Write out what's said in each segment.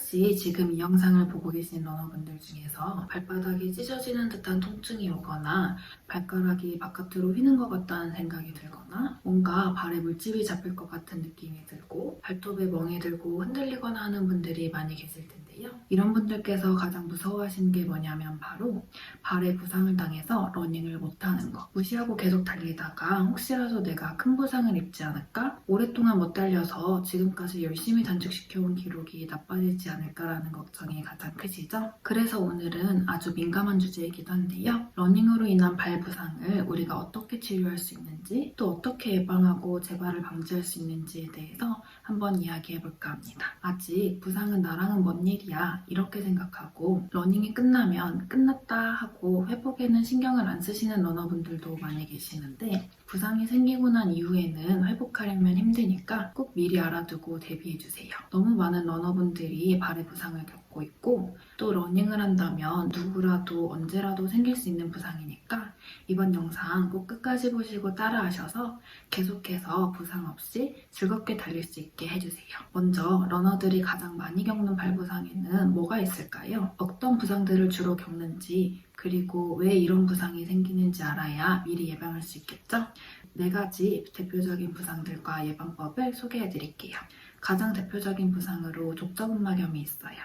혹시 지금 이 영상을 보고 계신 러너분들 중에서 발바닥이 찢어지는 듯한 통증이 오거나 발가락이 바깥으로 휘는 것 같다는 생각이 들거나 뭔가 발에 물집이 잡힐 것 같은 느낌이 들고 발톱에 멍이 들고 흔들리거나 하는 분들이 많이 계실 텐데요. 이런 분들께서 가장 무서워하시는 게 뭐냐면 바로 발에 부상을 당해서 러닝을 못하는 거. 무시하고 계속 달리다가 혹시라도 내가 큰 부상을 입지 않을까? 오랫동안 못 달려서 지금까지 열심히 단축시켜온 기록이 나빠지지 않을까라는 걱정이 가장 크시죠? 그래서 오늘은 아주 민감한 주제이기도 한데요. 러닝으로 인한 발 부상을 우리가 어떻게 치료할 수 있는지 또 어떻게 예방하고 재발을 방지할 수 있는지에 대해서 한번 이야기해볼까 합니다. 아직 부상은 나랑은 먼 일이야 이렇게 생각하고 러닝이 끝나면 끝났다 하고 회복에는 신경을 안 쓰시는 러너분들도 많이 계시는데 부상이 생기고 난 이후에는 회복하려면 힘드니까 꼭 미리 알아두고 대비해주세요. 너무 많은 러너분들이 발의 부상을 겪고 있고 또 러닝을 한다면 누구라도 언제라도 생길 수 있는 부상이니까 이번 영상 꼭 끝까지 보시고 따라하셔서 계속해서 부상 없이 즐겁게 달릴 수 있게 해주세요. 먼저 러너들이 가장 많이 겪는 발 부상에는 뭐가 있을까요? 어떤 부상들을 주로 겪는지 그리고 왜 이런 부상이 생기는지 알아야 미리 예방할 수 있겠죠? 4가지 대표적인 부상들과 예방법을 소개해드릴게요. 가장 대표적인 부상으로 족저근막염이 있어요.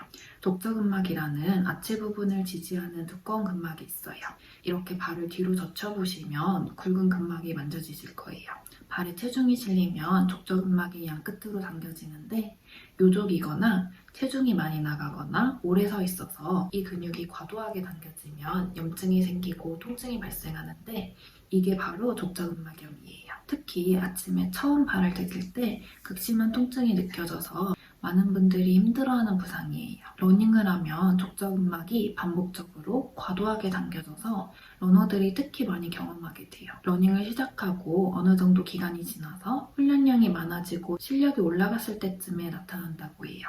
족저근막이라는 아치 부분을 지지하는 두꺼운 근막이 있어요. 이렇게 발을 뒤로 젖혀보시면 굵은 근막이 만져지실 거예요. 발에 체중이 실리면 족저근막이 양 끝으로 당겨지는데 요족이거나 체중이 많이 나가거나 오래 서 있어서 이 근육이 과도하게 당겨지면 염증이 생기고 통증이 발생하는데 이게 바로 족저근막염이에요. 특히 아침에 처음 발을 디딜 때 극심한 통증이 느껴져서 많은 분들이 힘들어하는 부상이에요. 러닝을 하면 족저근막이 반복적으로 과도하게 당겨져서 러너들이 특히 많이 경험하게 돼요. 러닝을 시작하고 어느 정도 기간이 지나서 훈련량이 많아지고 실력이 올라갔을 때쯤에 나타난다고 해요.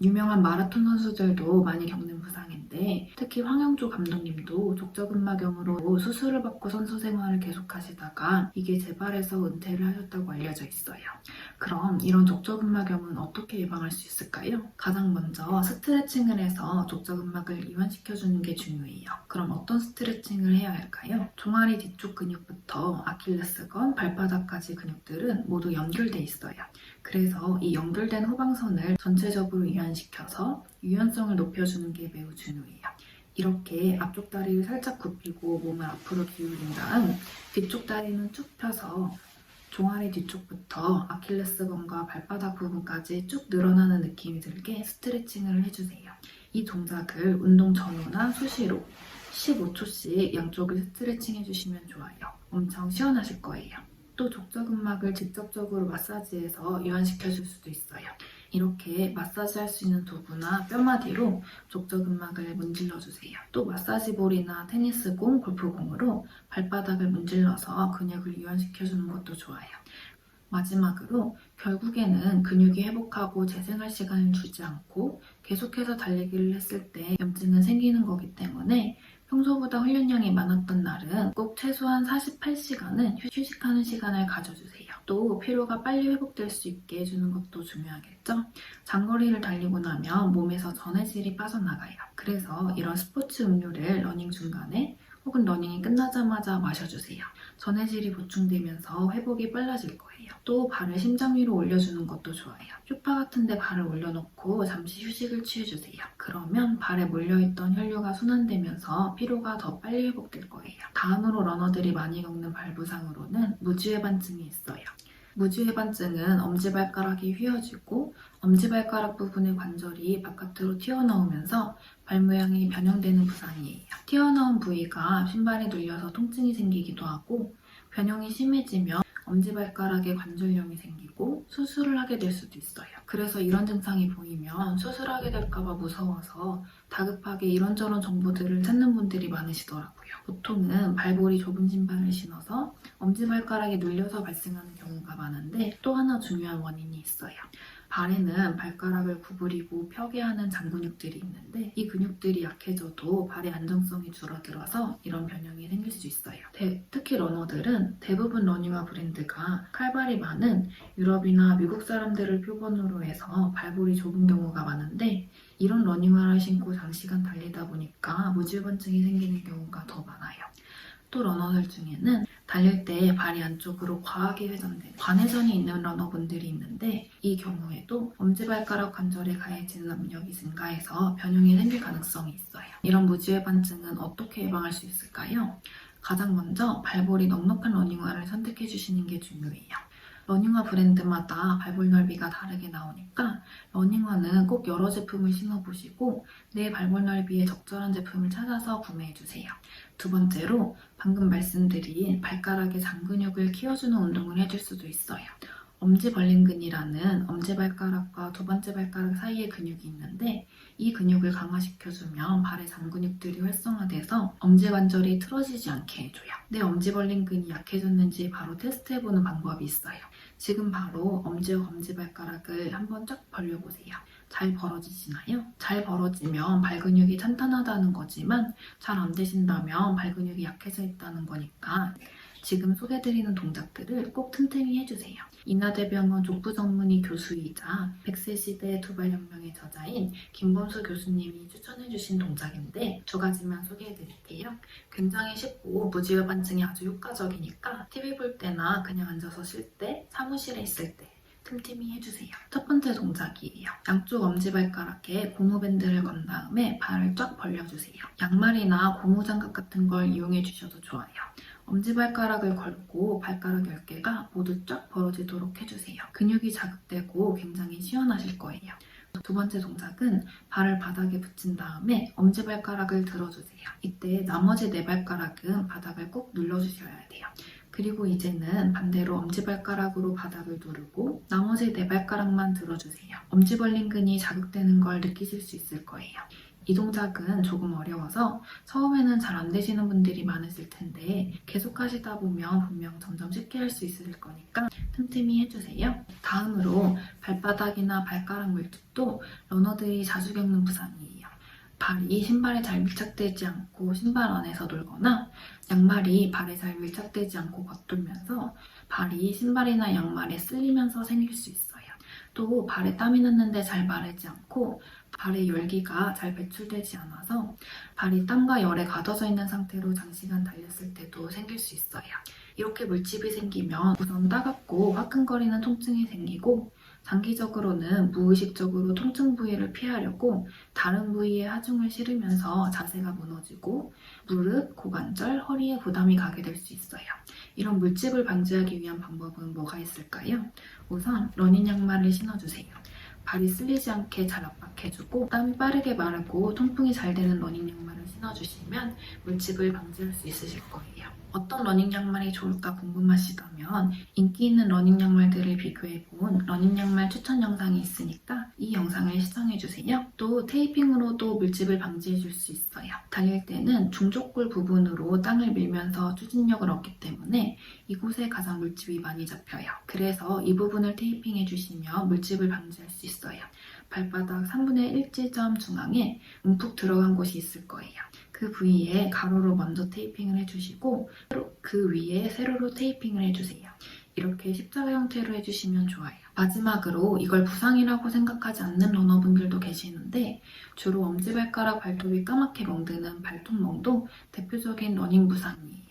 유명한 마라톤 선수들도 많이 겪는 부상인데 특히 황영조 감독님도 족저근막염으로 수술을 받고 선수 생활을 계속하시다가 이게 재발해서 은퇴를 하셨다고 알려져 있어요. 그럼 이런 족저근막염은 어떻게 예방할 수 있을까요? 가장 먼저 스트레칭을 해서 족저근막을 이완시켜주는 게 중요해요. 그럼 어떤 스트레칭을 해야 할까요? 종아리 뒤쪽 근육부터 아킬레스건, 발바닥까지 근육들은 모두 연결돼 있어요. 그래서 이 연결된 후방선을 전체적으로 이완시켜서 유연성을 높여주는 게 매우 중요해요. 이렇게 앞쪽 다리를 살짝 굽히고 몸을 앞으로 기울인 다음 뒤쪽 다리는 쭉 펴서 종아리 뒤쪽부터 아킬레스건과 발바닥 부분까지 쭉 늘어나는 느낌이 들게 스트레칭을 해주세요. 이 동작을 운동 전후나 수시로 15초씩 양쪽을 스트레칭 해주시면 좋아요. 엄청 시원하실 거예요. 또 족저근막을 직접적으로 마사지해서 이완시켜줄 수도 있어요. 이렇게 마사지할 수 있는 도구나 뼈마디로 족저근막을 문질러주세요. 또 마사지볼이나 테니스공, 골프공으로 발바닥을 문질러서 근육을 이완시켜주는 것도 좋아요. 마지막으로 결국에는 근육이 회복하고 재생할 시간을 주지 않고 계속해서 달리기를 했을 때 염증은 생기는 거기 때문에 평소보다 훈련량이 많았던 날은 꼭 최소한 48시간은 휴식하는 시간을 가져주세요. 또 피로가 빨리 회복될 수 있게 해주는 것도 중요하겠죠? 장거리를 달리고 나면 몸에서 전해질이 빠져나가요. 그래서 이런 스포츠 음료를 러닝 중간에 혹은 러닝이 끝나자마자 마셔주세요. 전해질이 보충되면서 회복이 빨라질 거예요. 또 발을 심장 위로 올려주는 것도 좋아요. 소파 같은 데 발을 올려놓고 잠시 휴식을 취해주세요. 그러면 발에 몰려있던 혈류가 순환되면서 피로가 더 빨리 회복될 거예요. 다음으로 러너들이 많이 겪는 발 부상으로는 무지외반증이 있어요. 무지외반증은 엄지발가락이 휘어지고 엄지발가락 부분의 관절이 바깥으로 튀어나오면서 발 모양이 변형되는 부상이에요. 튀어나온 부위가 신발에 눌려서 통증이 생기기도 하고 변형이 심해지면 엄지발가락에 관절염이 생기고 수술을 하게 될 수도 있어요. 그래서 이런 증상이 보이면 수술하게 될까봐 무서워서 다급하게 이런저런 정보들을 찾는 분들이 많으시더라고요. 보통은 발볼이 좁은 신발을 신어서 엄지발가락에 눌려서 발생하는 경우가 많은데 또 하나 중요한 원인이 있어요. 발에는 발가락을 구부리고 펴게 하는 장근육들이 있는데 이 근육들이 약해져도 발의 안정성이 줄어들어서 이런 변형이 생길 수 있어요. 특히 러너들은 대부분 러닝화 브랜드가 칼발이 많은 유럽이나 미국 사람들을 표본으로 해서 발볼이 좁은 경우가 많은데 이런 러닝화를 신고 장시간 달리다 보니까 무지반증이 생기는 경우가 더 많아요. 또 러너들 중에는 달릴 때 발이 안쪽으로 과하게 회전되는 관회전이 있는 러너분들이 있는데 이 경우에도 엄지발가락 관절에 가해지는 압력이 증가해서 변형이 생길 가능성이 있어요. 이런 무지반증은 어떻게 예방할 수 있을까요? 가장 먼저 발볼이 넉넉한 러닝화를 선택해 주시는 게 중요해요. 러닝화 브랜드마다 발볼 넓이가 다르게 나오니까 러닝화는 꼭 여러 제품을 신어보시고 내 발볼 넓이에 적절한 제품을 찾아서 구매해주세요. 두 번째로 방금 말씀드린 발가락의 장근육을 키워주는 운동을 해줄 수도 있어요. 엄지벌림근이라는 엄지발가락과 두 번째 발가락 사이에 근육이 있는데 이 근육을 강화시켜주면 발의 장근육들이 활성화돼서 엄지관절이 틀어지지 않게 해줘요. 내 엄지벌림근이 약해졌는지 바로 테스트해보는 방법이 있어요. 지금 바로 엄지와 엄지발가락을 한번 쫙 벌려보세요. 잘 벌어지시나요? 잘 벌어지면 발근육이 탄탄하다는 거지만 잘 안 되신다면 발근육이 약해져 있다는 거니까 지금 소개해드리는 동작들을 꼭 틈틈이 해주세요. 인하대병원 족부 전문의 교수이자 100세 시대 두발혁명의 저자인 김범수 교수님이 추천해주신 동작인데 두 가지만 소개해드릴게요. 굉장히 쉽고 무지반증이 아주 효과적이니까 TV 볼 때나 그냥 앉아서 쉴 때, 사무실에 있을 때 틈틈이 해주세요. 첫 번째 동작이에요. 양쪽 엄지발가락에 고무밴드를 건 다음에 발을 쫙 벌려주세요. 양말이나 고무장갑 같은 걸 이용해 주셔도 좋아요. 엄지발가락을 걸고 발가락 10개가 모두 쫙 벌어지도록 해주세요. 근육이 자극되고 굉장히 시원하실 거예요. 두 번째 동작은 발을 바닥에 붙인 다음에 엄지발가락을 들어주세요. 이때 나머지 네 발가락은 바닥을 꼭 눌러주셔야 돼요. 그리고 이제는 반대로 엄지발가락으로 바닥을 누르고 나머지 네 발가락만 들어주세요. 엄지벌림근이 자극되는 걸 느끼실 수 있을 거예요. 이 동작은 조금 어려워서 처음에는 잘 안 되시는 분들이 많으실 텐데 계속 하시다 보면 분명 점점 쉽게 할 수 있을 거니까 틈틈이 해주세요. 다음으로 발바닥이나 발가락 물집도 러너들이 자주 겪는 부상이에요. 발이 신발에 잘 밀착되지 않고 신발 안에서 놀거나 양말이 발에 잘 밀착되지 않고 겉돌면서 발이 신발이나 양말에 쓸리면서 생길 수 있어요. 또 발에 땀이 났는데 잘 마르지 않고 발의 열기가 잘 배출되지 않아서 발이 땀과 열에 가둬져 있는 상태로 장시간 달렸을 때도 생길 수 있어요. 이렇게 물집이 생기면 우선 따갑고 화끈거리는 통증이 생기고 장기적으로는 무의식적으로 통증 부위를 피하려고 다른 부위에 하중을 실으면서 자세가 무너지고 무릎, 고관절, 허리에 부담이 가게 될 수 있어요. 이런 물집을 방지하기 위한 방법은 뭐가 있을까요? 우선 러닝 양말을 신어주세요. 발이 쓸리지 않게 잘 압박해주고 땀이 빠르게 마르고 통풍이 잘 되는 러닝 양말을 신어주시면 물집을 방지할 수 있으실 거예요. 어떤 러닝 양말이 좋을까 궁금하시다면 인기 있는 러닝 양말들을 비교해본 러닝 양말 추천 영상이 있으니까 이 영상을 시청해주세요. 또 테이핑으로도 물집을 방지해줄 수 있어요. 달릴 때는 중족골 부분으로 땅을 밀면서 추진력을 얻기 때문에 이곳에 가장 물집이 많이 잡혀요. 그래서 이 부분을 테이핑해주시면 물집을 방지할 수 있어요. 발바닥 3분의 1 지점 중앙에 움푹 들어간 곳이 있을 거예요. 그 부위에 가로로 먼저 테이핑을 해주시고 그 위에 세로로 테이핑을 해주세요. 이렇게 십자가 형태로 해주시면 좋아요. 마지막으로 이걸 부상이라고 생각하지 않는 러너분들도 계시는데 주로 엄지발가락 발톱이 까맣게 멍드는 발톱멍도 대표적인 러닝 부상이에요.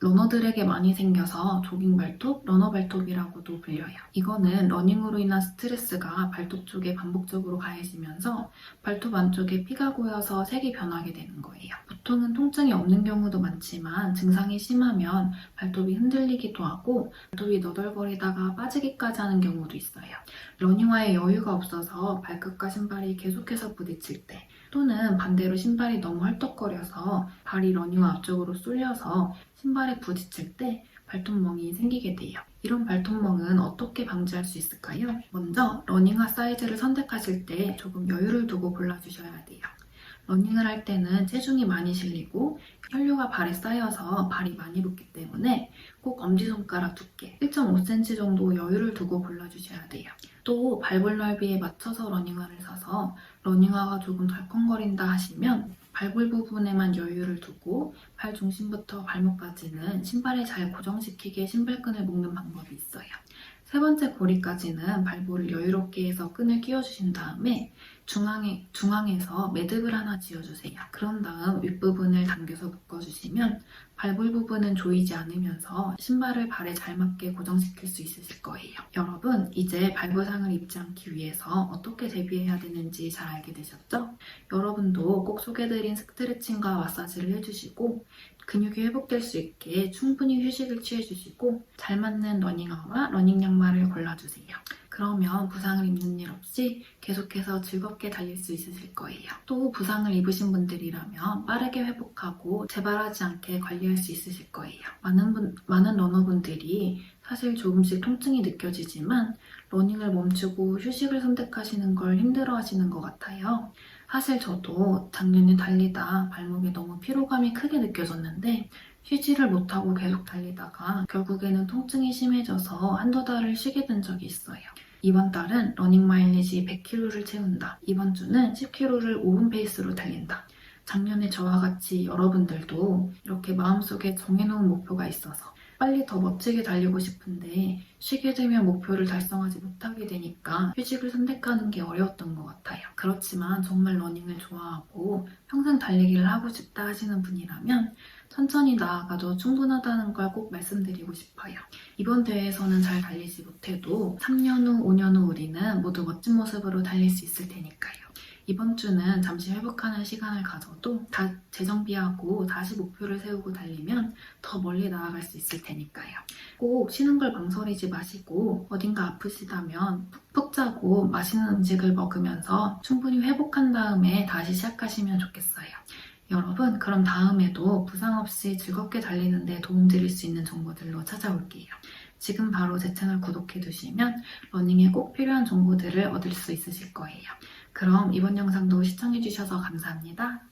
러너들에게 많이 생겨서 조깅 발톱, 러너 발톱이라고도 불려요. 이거는 러닝으로 인한 스트레스가 발톱 쪽에 반복적으로 가해지면서 발톱 안쪽에 피가 고여서 색이 변하게 되는 거예요. 보통은 통증이 없는 경우도 많지만 증상이 심하면 발톱이 흔들리기도 하고 발톱이 너덜거리다가 빠지기까지 하는 경우도 있어요. 러닝화에 여유가 없어서 발끝과 신발이 계속해서 부딪힐 때 또는 반대로 신발이 너무 헐떡거려서 발이 러닝화 앞쪽으로 쏠려서 신발에 부딪힐 때 발톱멍이 생기게 돼요. 이런 발톱멍은 어떻게 방지할 수 있을까요? 먼저 러닝화 사이즈를 선택하실 때 조금 여유를 두고 골라주셔야 돼요. 러닝을 할 때는 체중이 많이 실리고 혈류가 발에 쌓여서 발이 많이 붓기 때문에 꼭 엄지손가락 두께 1.5cm 정도 여유를 두고 골라주셔야 돼요. 또 발볼 넓이에 맞춰서 러닝화를 사서 러닝화가 조금 덜컹거린다 하시면 발볼 부분에만 여유를 두고 발 중심부터 발목까지는 신발에 잘 고정시키게 신발끈을 묶는 방법이 있어요. 세 번째 고리까지는 발볼을 여유롭게 해서 끈을 끼워주신 다음에 중앙에서 매듭을 하나 지어주세요. 그런 다음 윗부분을 당겨서 묶어주시면 발볼 부분은 조이지 않으면서 신발을 발에 잘 맞게 고정시킬 수 있으실 거예요. 여러분, 이제 발부상을 입지 않기 위해서 어떻게 대비해야 되는지 잘 알게 되셨죠? 여러분도 꼭 소개드린 스트레칭과 마사지를 해주시고 근육이 회복될 수 있게 충분히 휴식을 취해주시고 잘 맞는 러닝화와 러닝 양말을 골라주세요. 그러면 부상을 입는 일 없이 계속해서 즐겁게 달릴 수 있으실 거예요. 또 부상을 입으신 분들이라면 빠르게 회복하고 재발하지 않게 관리할 수 있으실 거예요. 많은 러너분들이 사실 조금씩 통증이 느껴지지만 러닝을 멈추고 휴식을 선택하시는 걸 힘들어하시는 것 같아요. 사실 저도 작년에 달리다 발목에 너무 피로감이 크게 느껴졌는데 쉬지를 못하고 계속 달리다가 결국에는 통증이 심해져서 한두 달을 쉬게 된 적이 있어요. 이번 달은 러닝 마일리지 100km를 채운다. 이번 주는 10km를 5분 페이스로 달린다. 작년에 저와 같이 여러분들도 이렇게 마음속에 정해놓은 목표가 있어서 빨리 더 멋지게 달리고 싶은데 쉬게 되면 목표를 달성하지 못하게 되니까 휴식을 선택하는 게 어려웠던 것 같아요. 그렇지만 정말 러닝을 좋아하고 평생 달리기를 하고 싶다 하시는 분이라면 천천히 나아가도 충분하다는 걸 꼭 말씀드리고 싶어요. 이번 대회에서는 잘 달리지 못해도 3년 후, 5년 후 우리는 모두 멋진 모습으로 달릴 수 있을 테니까요. 이번 주는 잠시 회복하는 시간을 가져도 다 재정비하고 다시 목표를 세우고 달리면 더 멀리 나아갈 수 있을 테니까요. 꼭 쉬는 걸 망설이지 마시고 어딘가 아프시다면 푹푹 자고 맛있는 음식을 먹으면서 충분히 회복한 다음에 다시 시작하시면 좋겠어요. 여러분, 그럼 다음에도 부상 없이 즐겁게 달리는 데 도움드릴 수 있는 정보들로 찾아올게요. 지금 바로 제 채널 구독해두시면 러닝에 꼭 필요한 정보들을 얻을 수 있으실 거예요. 그럼 이번 영상도 시청해주셔서 감사합니다.